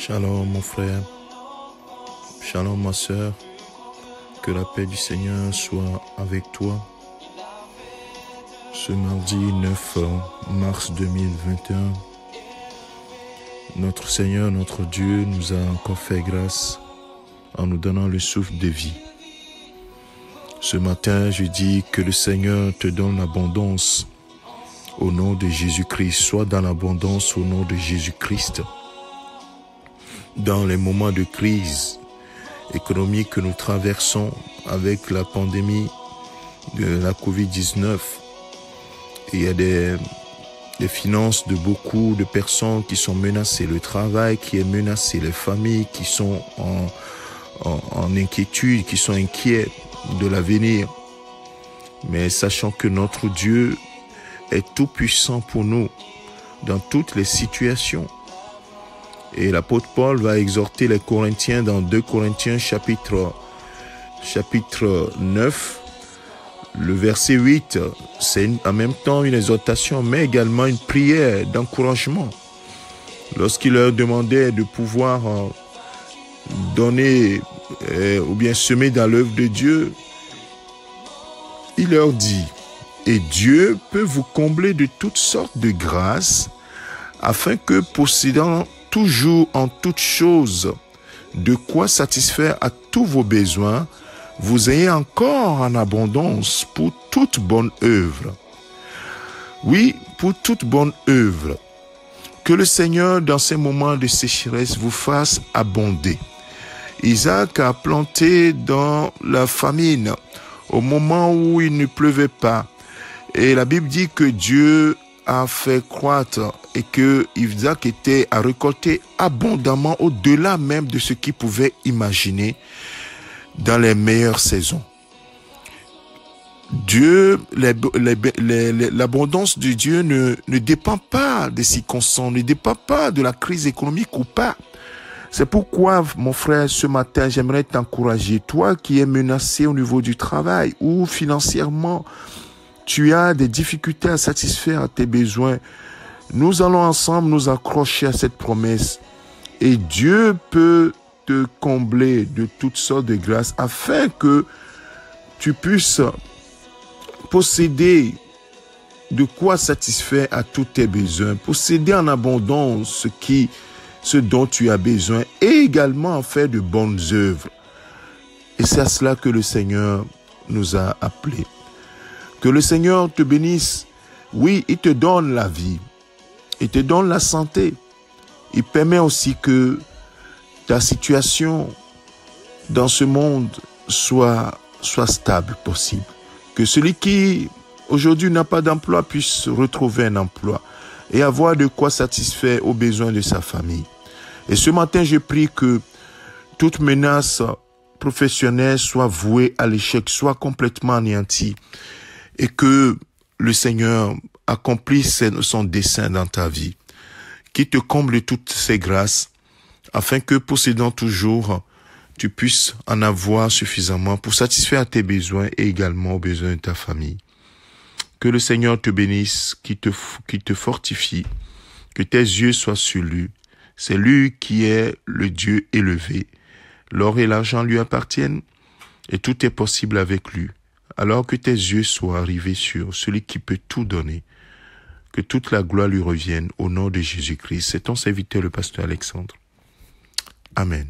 Shalom mon frère, shalom ma sœur, que la paix du Seigneur soit avec toi. Ce mardi 9 mars 2021, notre Seigneur, notre Dieu nous a encore fait grâce en nous donnant le souffle de vie. Ce matin, je dis que le Seigneur te donne l'abondance au nom de Jésus-Christ. Sois dans l'abondance au nom de Jésus-Christ. Dans les moments de crise économique que nous traversons avec la pandémie de la COVID-19, il y a des finances de beaucoup de personnes qui sont menacées, le travail qui est menacé, les familles qui sont en inquiétude, qui sont inquiets de l'avenir. Mais sachant que notre Dieu est tout puissant pour nous dans toutes les situations. Et l'apôtre Paul va exhorter les Corinthiens dans 2 Corinthiens chapitre 9, le verset 8. C'est en même temps une exhortation, mais également une prière d'encouragement. Lorsqu'il leur demandait de pouvoir donner ou bien semer dans l'œuvre de Dieu, il leur dit, « Et Dieu peut vous combler de toutes sortes de grâces, afin que, possédant toujours en toutes choses de quoi satisfaire à tous vos besoins, vous ayez encore en abondance pour toute bonne œuvre. » Oui, pour toute bonne œuvre. Que le Seigneur, dans ces moments de sécheresse, vous fasse abonder. Isaac a planté dans la famine, au moment où il ne pleuvait pas. Et la Bible dit que Dieu a fait croître et que Isaac était à récolter abondamment au-delà même de ce qu'il pouvait imaginer dans les meilleures saisons. Dieu, l'abondance de Dieu ne dépend pas des circonstances, ne dépend pas de la crise économique ou pas. C'est pourquoi, mon frère, ce matin, j'aimerais t'encourager, toi qui es menacé au niveau du travail ou financièrement, tu as des difficultés à satisfaire tes besoins. Nous allons ensemble nous accrocher à cette promesse et Dieu peut te combler de toutes sortes de grâces afin que tu puisses posséder de quoi satisfaire à tous tes besoins, posséder en abondance ce dont tu as besoin et également faire de bonnes œuvres. Et c'est à cela que le Seigneur nous a appelés. Que le Seigneur te bénisse. Oui, il te donne la vie. Il te donne la santé. Il permet aussi que ta situation dans ce monde soit stable possible. Que celui qui aujourd'hui n'a pas d'emploi puisse retrouver un emploi et avoir de quoi satisfaire aux besoins de sa famille. Et ce matin, je prie que toute menace professionnelle soit vouée à l'échec, soit complètement anéantie. Et que le Seigneur accomplisse son dessein dans ta vie, qu'il te comble de toutes ses grâces, afin que, possédant toujours, tu puisses en avoir suffisamment pour satisfaire tes besoins et également aux besoins de ta famille. Que le Seigneur te bénisse, qu'il te fortifie, que tes yeux soient sur lui. C'est lui qui est le Dieu élevé. L'or et l'argent lui appartiennent et tout est possible avec lui. Alors que tes yeux soient arrivés sur celui qui peut tout donner, que toute la gloire lui revienne au nom de Jésus-Christ. C'est ton serviteur, le pasteur Alexandre. Amen.